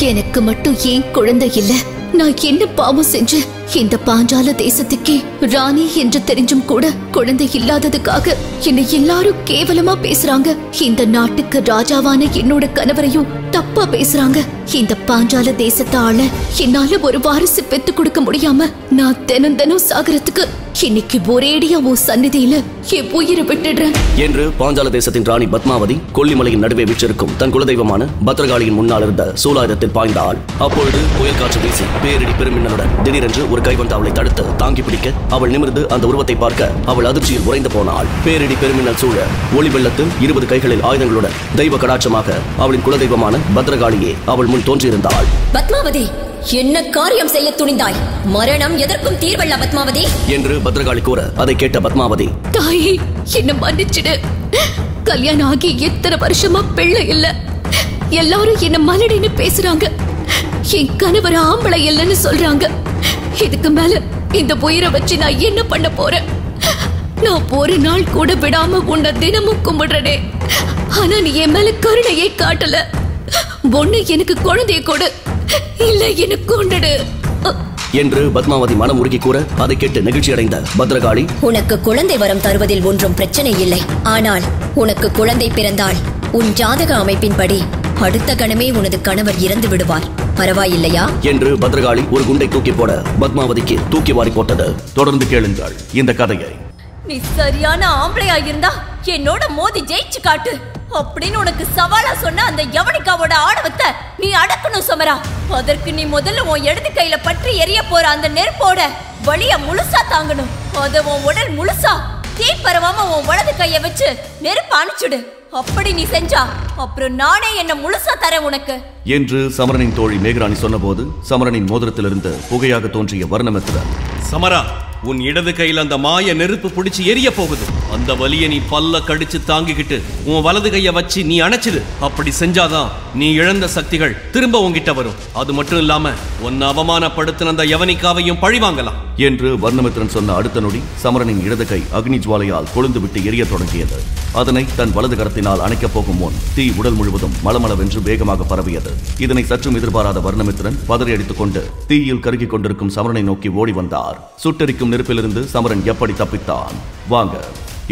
எனக்கு மட்டும் ஏன் குழந்தை இல்ல? நான் என்ன பாவம் செஞ்சு இந்த பாஞ்சால தேசத்துக்கே ராணி என்று தெரிஞ்சும் கூட குழந்தை இல்லாததுக்காக என்னை எல்லாரும் கேவலமா பேசுறாங்க. இந்த நாட்டுக்கு ராஜாவான என்னோட கணவரையும் தப்பா பேசுறாங்க. இந்த பாஞ்சால தேசத்தை ஆள என்னால ஒரு வாரிசு பெத்து கொடுக்க முடியாம நான் தினம் தினம் சாகரத்துக்கு இன்னைக்கு ஒரேடியா உன் சந்நிதியில என் உயிரை விட்டுடுறேன் என்று பாஞ்சால தேசத்தின் ராணி பத்மாவதி கொல்லிமலையின் நடுவே வீற்றிருக்கும் தன் குலதெய்வமான பத்ரகாளியின் முன்னால் இருந்த சூலாயுதத்தில் பாய்ந்தாள். அப்பொழுது புயல் காற்று வீசி பேரிடி பெருமின்னலுடன் திடீரென்று ஒரு கை வந்து அவளை தடுத்து தாங்கி பிடிக்க அவள் நிமிர்ந்து அந்த உருவத்தை பார்க்க அவள் அதிர்ச்சியில் உறைந்து போனாள். பேரிடி பெருமின்னல் சூழ ஒளி வெள்ளத்தில் 20 கைகளில் ஆயுதங்களுடன் தெய்வ கடாட்சமாக அவளின் குலதெய்வமான பத்ரகாளியே அவள் முன் தோன்றியிருந்தாள். பத்மாவதி, என்ன காரியம் செய்ய துணிந்தாய்? மரணம் எதற்கும் தீர்வல்ல பத்மாவதி என்று பத்ரகாளி கூற அதை கேட்ட பத்மாவதி, தாயே என்ன மன்னிச்சிடு. கல்யாணம் ஆகி எத்தனை வருஷமா பிள்ளை இல்ல. எல்லாரும் என்ன மலடின்னு பேசுறாங்க. என் கணவர் ஆம்பளை இல்லைன்னு சொல்றாங்க. இதுக்கு மேல இந்த உயிரை வச்சு நான் என்ன பண்ண போறேன்? நான் ஒரு நாள் கூட விடாம உன்னை தினமும் கும்பிடுறனே. ஆனா நீ என் மேல கருணையே காட்டல. ஒண்ணு எனக்கு குழந்தைய கொடு, இல்ல எனக்கு கொண்டுடு என்று பத்மாவதி மனம் உருகி கூற அதை கேட்டு நெகிழ்ச்சி அடைந்த பத்ரகாளி, உனக்கு குழந்தை வரம் தருவதில் ஒன்றும் பிரச்சனை இல்லை. ஆனால் உனக்கு குழந்தை பிறந்தால் உன் ஜாதக அமைப்பின்படி அடுத்த கணமே உனது கணவர் இறந்து விடுவார். பரவாயில்லையா என்று பத்ரகாளி ஒரு குண்டை தூக்கி போட பத்மாவதிக்கு தூக்கி வாரி போட்டது. தொடர்ந்து கேளுங்கள் இந்த கதையை. நீ சரியான ஆம்பளையா இருந்தா என்னோட மோதி ஜெயிச்சு காட்டு அப்படின்னு உனக்கு சவாலா சொன்ன அந்த யவனிகாவோட ஆணவத்தை நீ அடக்கணும் சமரா. அதற்கு நீ முதல்ல உன் இடது கையில பற்றி எரிய போற அந்த நெருப்போட வலிய முழுசா தாங்கணும். அத உன் உடல் முழுசா தீ பரவாம உன் வலது கைய வச்சு நெருப்பு அணைச்சுடு. அப்படி நீ செஞ்சா அப்புறம் நானே என்ன முழுசா தரேன் உனக்கு என்று சமரனின் தோழி மேகராணி சொன்னபோது சமரனின் மோதிரத்திலிருந்து புகையாக தோன்றிய வர்ணமித்திரன், சமரா, உன் இடது கையில் அந்த மாய நெருப்பு பிடிச்சு எரிய போகுது. அந்த வலிய நீ பல்ல கடிச்சு தாங்கிக்கிட்டு உன் வலது கைய வச்சு நீ அணைச்சிடு. அப்படி செஞ்சாதான் நீ இழந்த சக்திகள் திரும்ப உன்கிட்ட வரும். அது மட்டும் இல்லாம உன்னை அவமானப்படுத்தின அந்த யவனிகாவையும் பழிவாங்கலாம் என்று வர்ணமித்திரன் சொன்ன அடுத்த நொடி சமரனின் இடது கை அக்னி ஜுவாலையால் கொழுந்து விட்டு எரிய தொடங்கியது. அதனை தன் வலது கரத்தினால் அணைக்கப் போகும் முன் தீ உடல் முழுவதும் மளமளவென்று வேகமாக பரவியது. இதனை சற்றும் எதிர்பாராத வர்ணமித்திரன் பதறி அடித்துக் கொண்டு தீயில் கருகிக் கொண்டிருக்கும் சமரனை நோக்கி ஓடி வந்தார். சுட்டரிக்கும் நெருப்பிலிருந்து சமரன் எப்படி தப்பித்தான்? வாங்க,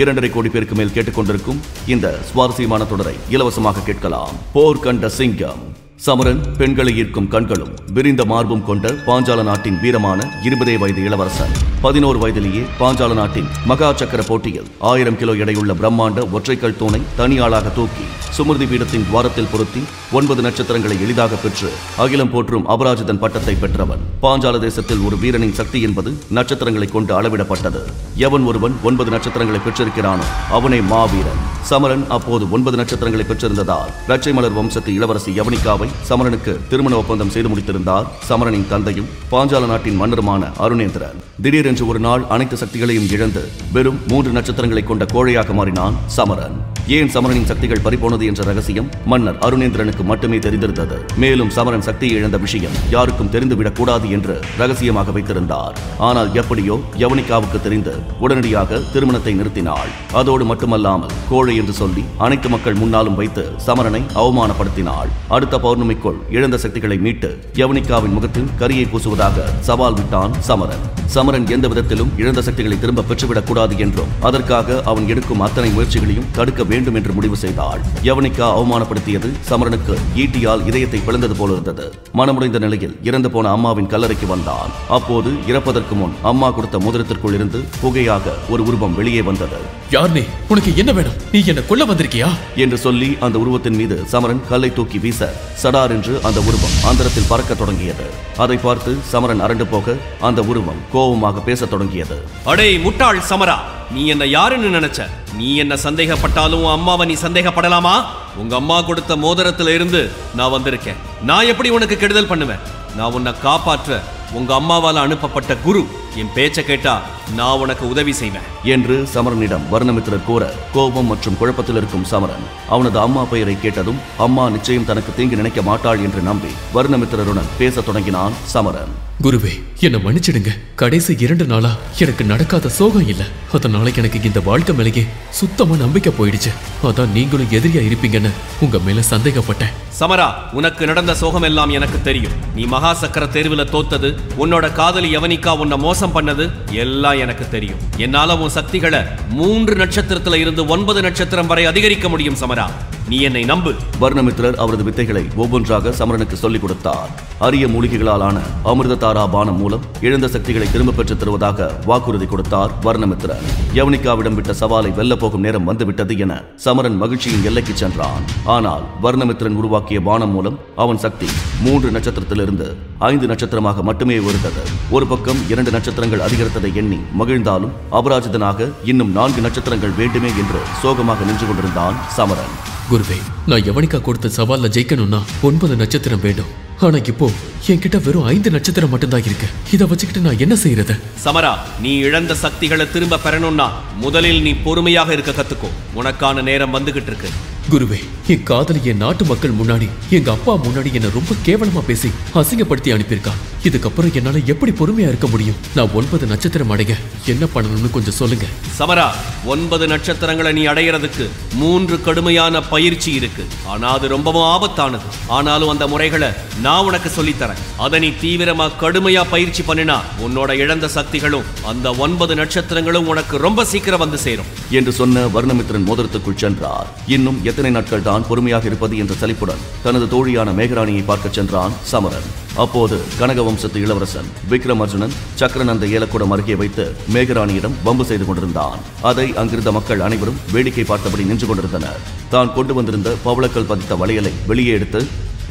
2.5 கோடி பேருக்கு மேல் கேட்டுக்கொண்டிருக்கும் இந்த சுவாரஸ்யமான தொடரை இலவசமாக கேட்கலாம். போர் கண்ட சிங்கம். சமரன் பெண்களை ஈர்க்கும் கண்களும் விரிந்த மார்பும் கொண்ட பாஞ்சால நாட்டின் வீரமான 20 வயது இளவரசன். 11 வயதிலேயே பாஞ்சால நாட்டின் மகா சக்கர போட்டியில் 1000 கிலோ எடையுள்ள பிரம்மாண்ட ஒற்றைக்கல் தூணை தனியாளாக தூக்கி சுமிருதி பீடத்தின் துவாரத்தில் பொருத்தி 9 நட்சத்திரங்களை எளிதாக பெற்று அகிலம் போற்றும் அபராஜிதன் பட்டத்தை பெற்றவன். பாஞ்சால தேசத்தில் ஒரு வீரனின் சக்தி என்பது நட்சத்திரங்களை கொண்டு அளவிடப்பட்டது. எவன் ஒருவன் 9 நட்சத்திரங்களை பெற்றிருக்கிறானோ அவனே மாவீரன். சமரன் அப்போது 9 நட்சத்திரங்களை பெற்றிருந்ததால் இரட்சை மலர் வம்சத்து இளவரசி யவனிகாவை சமரனுக்கு திருமண ஒப்பந்தம் செய்து முடித்திருந்தார் சமரனின் தந்தையும் பாஞ்சால நாட்டின் மன்னருமான அருணேந்திரன். திடீரென்று ஒரு நாள் அனைத்து சக்திகளையும் இழந்து வெறும் 3 நட்சத்திரங்களை கொண்ட கோழையாக மாறினான் சமரன். ஏன் சமரனின் சக்திகள் பறிபோனது என்ற ரகசியம் மன்னர் அருணேந்திரனுக்கு மட்டுமே தெரிந்திருந்தது. மேலும் சமரன் சக்தியை இழந்த விஷயம் யாருக்கும் தெரிந்துவிடக் கூடாது என்று ரகசியமாக வைத்திருந்தார். ஆனால் எப்படியோ யவனிகாவுக்கு தெரிந்து உடனடியாக திருமணத்தை நிறுத்தினாள். அதோடு மட்டுமல்லாமல் கோழை என்று சொல்லி அனைத்து மக்கள் முன்னாலும் வைத்து சமரனை அவமானப்படுத்தினாள். அடுத்த பௌர்ணமிக்குள் இழந்த சக்திகளை மீட்டு யவனிகாவின் முகத்தில் கரியை பூசுவதாக சவால் விட்டான் சமரன். சமரன் எந்த விதத்திலும் இழந்த சக்திகளை திரும்ப பெற்றுவிடக் கூடாது என்றும் அதற்காக அவன் எடுக்கும் அத்தனை முயற்சிகளையும் தடுக்க வேண்டும் என்று முடிவு செய்தாள். யவனிகா அவமானப்படுத்தியது சமரனுக்கு ஈட்டியால் இதயத்தை பிளந்தது போல இருந்தது. மனமுடைந்த நிலையில் இறந்து போன அம்மாவின் கல்லறைக்கு வந்தான். அப்போது இறப்பதற்கு முன் அம்மா கொடுத்த மோதிரத்திற்குள் இருந்து புகையாக ஒரு உருவம் வெளியே வந்தது. யார் நீ? உனக்கு என்ன வேணும்? நீ என்ன கொல்ல வந்திருக்கியா? என்று சொல்லி அந்த உருவத்தின் மீது சமரன் கல்லை தூக்கி வீச சடார் என்று அந்த உருவம் அந்தரத்தில் பறக்க தொடங்கியது. அதை பார்த்து சமரன் அரண்டு போக அந்த உருவம் கோபமாக பேச தொடங்கியது. அடே முட்டாள் சமரா, நீ என்ன யாருன்னு நினைச்ச? நீ என்ன சந்தேகப்பட்டாலும் அம்மாவை நீ சந்தேகப்படலாமா? உங்க அம்மா கொடுத்த மோதிரத்துல இருந்து நான் வந்திருக்கேன். நான் எப்படி உனக்கு கெடுதல் பண்ணுவேன்? நான் உன்னை காப்பாற்ற உங்க அம்மாவால அனுப்பப்பட்ட குரு. என் பேச்ச கேட்டா நான் உனக்கு உதவி செய்வேன் என்று சமரனிடம் வர்ணமித்திரர் கூற கோபம் மற்றும் குழப்பத்தில் இருக்கும் சமரன் அவனது அம்மா பெயரை கேட்டதும் அம்மா நிச்சயம் தனக்கு தீங்கு நினைக்க மாட்டாள் என்று நம்பி வர்ணமித்திரருடன் பேசத் தொடங்கினான் சமரன். குருவே, என்ன மன்னிச்சிடுங்க. கடைசி 2 நாளா எனக்கு நடக்காத சோகம் இல்ல. அதனால எனக்கு இந்த வாழ்க்கை மேலேயே சுத்தமா நம்பிக்கை போயிடுச்சு. அதான் நீங்களும் எதிரியா இருப்பீங்கன்னு உங்க மேல சந்தேகப்பட்டேன். சமரா, உனக்கு நடந்த சோகம் எல்லாம் எனக்கு தெரியும். நீ மகா சக்கர தேர்வுல தோத்தது, உன்னோட காதலி யவனிகா உன்னை மோசம் பண்ணது எல்லாம் எனக்கு தெரியும். என்னால உன் சக்திகளை 3 நட்சத்திரத்துல இருந்து 9 நட்சத்திரம் வரை அதிகரிக்க முடியும் சமரா. நீ என்னை நம்பு. வர்ணமித்திரர் அவரது வித்தைகளை ஒவ்வொன்றாக சமரனுக்கு சொல்லிக் கொடுத்தார். அரிய மூலிகைகளாலான அமிர்ததாரா பானம் மூலம் இழந்த சக்திகளை திரும்ப பெற்றுத் தருவதாக வாக்குறுதி கொடுத்தார் வர்ணமித்திரர். யவனிகாவிடம் விட்ட சவாலை வெல்ல போகும் நேரம் வந்துவிட்டது என சமரன் மகிழ்ச்சியின் எல்லைக்கு சென்றான். ஆனால் வர்ணமித்திரன் உருவாக்கிய பானம் மூலம் அவன் சக்தி 3 நட்சத்திரத்திலிருந்து 5 நட்சத்திரமாக மட்டுமே உயர்ந்தது. ஒரு பக்கம் 2 நட்சத்திரங்கள் அதிகரித்ததை எண்ணி மகிழ்ந்தாலும் அபராஜிதனாக இன்னும் 4 நட்சத்திரங்கள் வேண்டுமே என்று சோகமாக நின்று கொண்டிருந்தான் சமரன். குருவே, நான் யவனிகா கொடுத்த சவால்ல ஜெயிக்கணும்னா 9 நட்சத்திரம் வேண்டும். ஆனா இப்போ என்கிட்ட வெறும் 5 நட்சத்திரம் மட்டும்தான் இருக்கு. இதை வச்சுக்கிட்டு நான் என்ன செய்யறது? சமரா, நீ இழந்த சக்திகளை திரும்ப பெறணும்னா முதலில் நீ பொறுமையாக இருக்க கத்துக்கோ. உனக்கான நேரம் வந்துகிட்டு இருக்கு. குருவே, என் காதலி என் நாட்டு மக்கள் முன்னாடி, எங்க அப்பா முன்னாடி என்ன ரொம்ப கேவலமா பேசி அசிங்கப்படுத்தி அனுப்பியிருக்கா. இதுக்கப்புறம் என்னால எப்படி பொறுமையா இருக்க முடியும்? நான் 9 நட்சத்திரம் அடைய என்ன பண்ணணும்னு கொஞ்சம் சொல்லுங்க. சமரா, 9 நட்சத்திரங்களை நீ அடையிறதுக்கு 3 கடுமையான பயிற்சி இருக்கு. ஆனா அது ரொம்பவும் ஆபத்தானது. ஆனாலும் அந்த முறைகளை நான் உனக்கு சொல்லித்தரேன். அதை நீ தீவிரமா கடுமையா பயிற்சி பண்ணினா உன்னோட இழந்த சக்திகளும் அந்த 9 நட்சத்திரங்களும் உனக்கு ரொம்ப சீக்கிரம் வந்து சேரும் என்று சொன்ன வர்ணமித்திரன் மோதிரத்துக்குள் சென்றார். இன்னும் எத்தனை நாட்கள் தான் பொறுமையாக இருப்பது என்ற சலிப்புடன் தனது தோழியான மேகராணியை பார்க்க சென்றான் சமரன். அப்போது கனகவம்சத்து இளவரசன் விக்ரமர்ஜுனன் சக்கரன் அந்த ஏலக்கூடம் அருகே வைத்து மேகராணியிடம் வம்பு செய்து கொண்டிருந்தான். அதை அங்கிருந்த மக்கள் அனைவரும் வேடிக்கை பார்த்தபடி நின்று கொண்டிருந்தனர். தான் கொண்டு வந்திருந்த பவளக்கல் பதித்த வளையலை வெளியே எடுத்து,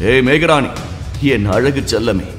ஏ மேகராணி, என் அழகு செல்லமே,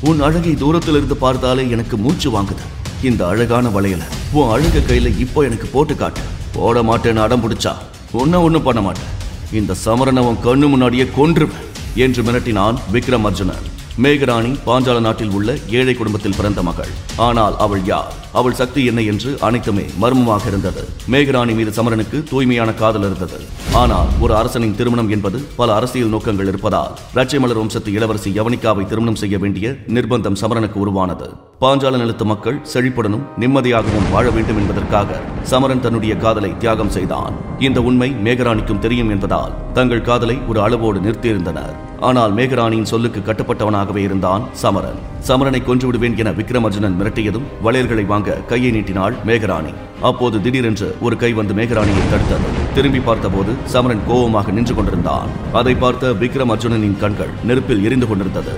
உன் அழகை தூரத்திலிருந்து பார்த்தாலே எனக்கு மூச்சு வாங்குது. இந்த அழகான வளையலை உன் அழகு கையில இப்போ எனக்கு போட்டு காட்டு. போட மாட்டேன்னு அடம் பிடிச்சா ஒன்னும் பண்ண மாட்டேன். இந்த சமரனை உன் கண்ணு முன்னாடியே கொன்றுவேன் என்று மிரட்டினான் விக்ரமர்ஜுனன். மேகராணி பாஞ்சால நாட்டில் உள்ள ஏழை குடும்பத்தில் பிறந்த மகள். ஆனால் அவள் யார், அவள் சக்தி என்ன என்று அனைத்துமே மர்மமாக இருந்தது. மேகராணி மீது சமரனுக்கு தூய்மையான காதல் இருந்தது. ஆனால் ஒரு அரசனின் திருமணம் என்பது பல அரசியல் நோக்கங்கள் இருப்பதால் இரட்சை மலர் வம்சத்து இளவரசி யவனிகாவை திருமணம் செய்ய வேண்டிய நிர்பந்தம் சமரனுக்கு உருவானது. பாஞ்சால நிலத்து மக்கள் செழிப்புடனும் நிம்மதியாகவும் வாழ வேண்டும் என்பதற்காக சமரன் தன்னுடைய காதலை தியாகம் செய்தான். இந்த உண்மை மேகராணிக்கும் தெரியும் என்பதால் தங்கள் காதலை ஒரு அளவோடு நிறுத்தியிருந்தனர். ஆனால் மேகராணியின் சொல்லுக்கு கட்டுப்பட்டவனாகவே இருந்தான் சமரன். சமரனை கொன்று விடுவேன் என விக்ரமர்ஜுனன் மிரட்டியதும் வளையல்களை வாங்க கையை நீட்டினாள் மேகராணி. அப்போது திடீரென்று ஒரு கை வந்து மேகராணியை தடுத்தது. திரும்பி பார்த்தபோது சமரன் கோபமாக நின்று கொண்டிருந்தான். அதை பார்த்த விக்ரமர்ஜுனனின் கண்கள் நெருப்பில் எரிந்து கொண்டிருந்தது.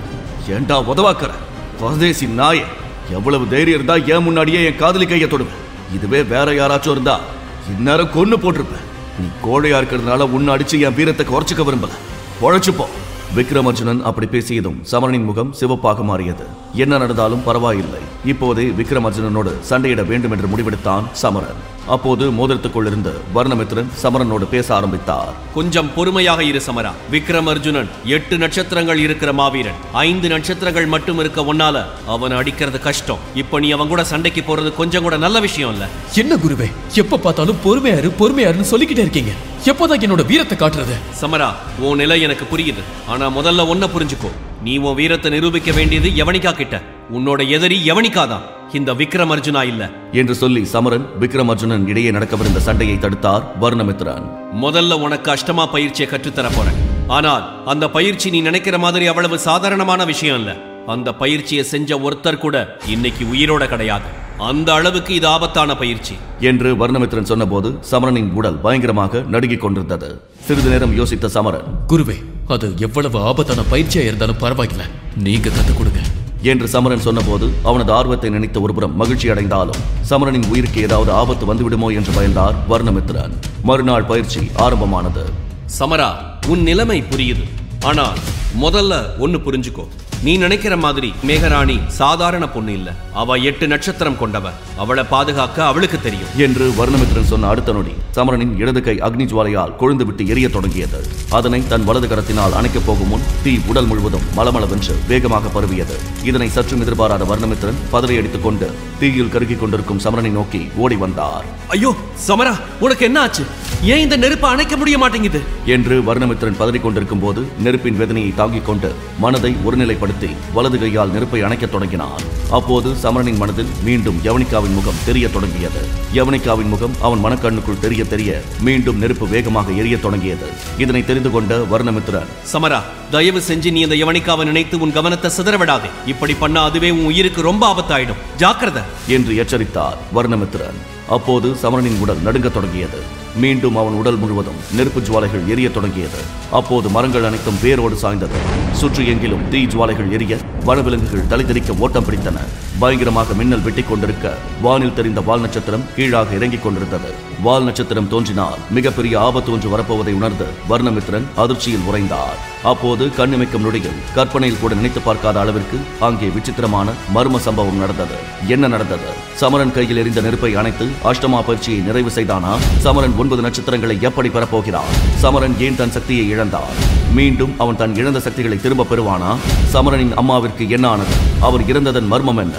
ஏண்டா உதவாக்கற பரதேசி நாயே, எவ்வளவு தைரியம் இருந்தா ஏன் முன்னாடியே என் காதலி கையை தொடுவேன்? இதுவே வேற யாராச்சும் இருந்தா இந்நேரம் கொன்னு போட்டிருப்பேன். நீ கோழையா இருக்கிறதுனால உன்னை அடிச்சு என் வீரத்தை குறைச்சிக்க விரும்பல. பொழைச்சுப்போ. விக்ரமர்ஜுனன் அப்படி பேசியதும் சமரனின் முகம் சிவப்பாக மாறியது. என்ன நடந்தாலும் பரவாயில்லை, இப்போதே விக்ரமர்ஜுனனோடு சண்டையிட வேண்டும் என்று முடிவெடுத்தான் சமரன். அப்போது மோதிரத்துக்குள் இருந்து வர்ணமித்திரன் சமரனோடு பேச ஆரம்பித்தார். கொஞ்சம் பொறுமையாக இரு சமரா. விக்ரமர்ஜுனன் 8 நட்சத்திரங்கள் இருக்கிற மாவீரன். 5 நட்சத்திரங்கள் மட்டும் இருக்க ஒன்னால அவனை அடிக்கிறது கஷ்டம். இப்ப நீ அவன் கூட சண்டைக்கு போறது கொஞ்சம் கூட நல்ல விஷயம் இல்ல. என்ன குருவே, எப்ப பார்த்தாலும் பொறுமையாருன்னு சொல்லிக்கிட்டே இருக்கீங்க. எப்போதான் என்னோட வீரத்தை காட்டுறது? சமரா, உன் நிலை எனக்கு புரியுது. ஆனா முதல்ல ஒன்ன புரிஞ்சுக்கோ. நீ உன் வீரத்தை நிரூபிக்க வேண்டியது யவனிகா கிட்ட. உன்னோட எதிரி யவனிகா தான், இந்த விக்ரமர்ஜுனா இல்ல என்று சொல்லி சமரன் விக்ரமர்ஜுனன் இடையே நடக்கவிருந்த சண்டையை தடுத்தார் வர்ணமித்திரன். முதல்ல உனக்கு அஷ்டமா பயிற்சியை கற்றுத்தர போறேன். ஆனால் அந்த பயிற்சி நீ நினைக்கிற மாதிரி அவ்வளவு சாதாரணமான விஷயம் இல்ல. அந்த பயிற்சியை செஞ்ச ஒருத்தர் கூட இன்னைக்கு உயிரோட கிடையாது. அந்த அளவுக்கு இது ஆபத்தான பயிற்சி என்று வர்ணமித்திரன் சொன்னபோது சமரனின் உடல் பயங்கரமாக நடுங்கிக் கொண்டிருந்தது. சிறிது நேரம் யோசித்த சமரன், குருவே, அது எவ்வளவு ஆபத்தான பயிற்சியா இருந்தாலும் பரவாயில்ல, நீங்க கத்துக் கொடுங்க என்று சமரன் சொன்னபோது அவனது ஆர்வத்தை நினைத்த ஒருபுறம் மகிழ்ச்சி அடைந்தாலும் சமரனின் உயிருக்கு ஏதாவது ஆபத்து வந்துவிடுமோ என்று பயந்தார் வர்ணமித்திரன். மறுநாள் பயிற்சி ஆரம்பமானது. சமரா, உன் நிலைமை புரியுது. ஆனால் முதல்ல ஒன்னு புரிஞ்சுக்கோ. நீ நினைக்கிற மாதிரி மேகராணி சாதாரண பொண்ணு இல்ல. அவ 8 நட்சத்திரம் கொண்டவ. அவளை பாதுகாக்க அவளுக்கு தெரியும் என்று வர்ணமித்திரன் சொன்ன அடுத்த நொடி சமரனின் இடது கை அக்னி ஜுவாலையால் கொழுந்து விட்டு எரிய தொடங்கியது. அதனை தன் வலது கரத்தினால் அணைக்கப் போகும் முன் தீ உடல் முழுவதும் மளமளவென்று வேகமாக பரவியது. இதனை சற்றும் எதிர்பாராத வர்ணமித்திரன் பதறையடித்துக் கொண்டு தீயில் கருகிக் கொண்டிருக்கும் சமரனை நோக்கி ஓடி வந்தார். ஐயோ சமரா, உனக்கு என்ன ஆச்சு? ஏன் இந்த நெருப்பை அணைக்க முடிய மாட்டேங்குது என்று வர்ணமித்திரன் பதறிக் கொண்டிருக்கும் போது நெருப்பின் வேதனையை தாங்கிக் கொண்டு மனதை ஒருநிலைப்படுத்தி வலது கையால் நெருப்பை அணைக்கத் தொடங்கினான். அப்போது சமரனின் மனதில் மீண்டும் யவனிகாவின் முகம் தெரிய தொடங்கியது. யவனிகாவின் முகம் அவன் மனக்கண்ணுக்குள் தெரிய தெரிய மீண்டும் நெருப்பு வேகமாக எரிய தொடங்கியது. இதனை தெரிந்து கொண்ட வர்ணமித்திரன், சமரா, தயவு செஞ்சு நீ அந்த யவனிகாவை நினைத்து உன் கவனத்தை சிதறவிடாதே. இப்படி பண்ணா அதுவே உன் உயிருக்கு ரொம்ப ஆபத்தாயிடும். ஜாக்கிரதை என்று எச்சரித்தார் வர்ணமித்திரன். அப்போது சமரனின் உடல் நடுங்கத் தொடங்கியது. மீண்டும் அவன் உடல் முழுவதும் நெருப்பு ஜுவாலைகள் எரிய தொடங்கியது. அப்போது மரங்கள் அனைத்தும் வேரோடு சாய்ந்தது. சுற்றி எங்கிலும் தீ ஜுவாலைகள் எரிய வனவிலங்குகள் தலைதெறிக்க ஓட்டம் பிடித்தன. பயங்கரமாக மின்னல் வெட்டிக் கொண்டிருக்க வானில் தெரிந்த வால் நட்சத்திரம் கீழாக இறங்கிக் கொண்டிருந்தது. வால் நட்சத்திரம் தோன்றினால் மிகப்பெரிய ஆபத்து ஒன்று வரப்போவதை உணர்ந்து வர்ணமித்திரன் அதிர்ச்சியில் உறைந்தார். அப்போது கண்ணிமைக்கும் நொடியில் கற்பனையில் கூட நினைத்து பார்க்காத அளவிற்கு அங்கே விசித்திரமான மர்ம சம்பவம் நடந்தது. என்ன நடந்தது? சமரன் கையில் எரிந்த நெருப்பை அணைத்து அஷ்டமா பயிற்சியை நிறைவு செய்தானா? சமரன் 9 நட்சத்திரங்களை எப்படி பெறப்போகிறான்? சமரன் ஏன் தன் சக்தியை இழந்தார்? மீண்டும் அவன் தன் இழந்த சக்திகளை திரும்ப பெறுவானா? சமரனின் அம்மாவிற்கு என்ன ஆனது? அவர் இறந்ததன் மர்மம் என்ன?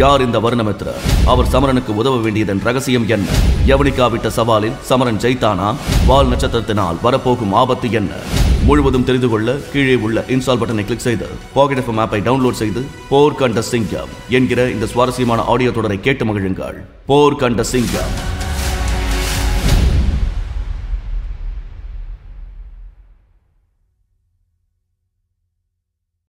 யார் இந்த வர்ணமித்திரர்? அவர் சமரனுக்கு உதவ வேண்டியதன் ரகசியம் என்ன? யவனிகா விட்ட சவாலில் சமரன் ஜெயித்தானா? வால் நட்சத்திரத்தினால் வரப்போகும் ஆபத்து என்ன? முழுவதும் தெரிந்து கொள்ள கீழே உள்ள இன்ஸ்டால் பட்டனை கிளிக் செய்து பாக்கெட் எஃப்எம் ஆப்பை டவுன்லோட் செய்து போர் கண்ட சிங்கம் என்கிற இந்த சுவாரஸ்யமான ஆடியோ தொடரை கேட்டு மகிழுங்கள். போர் கண்ட சிங்கம்.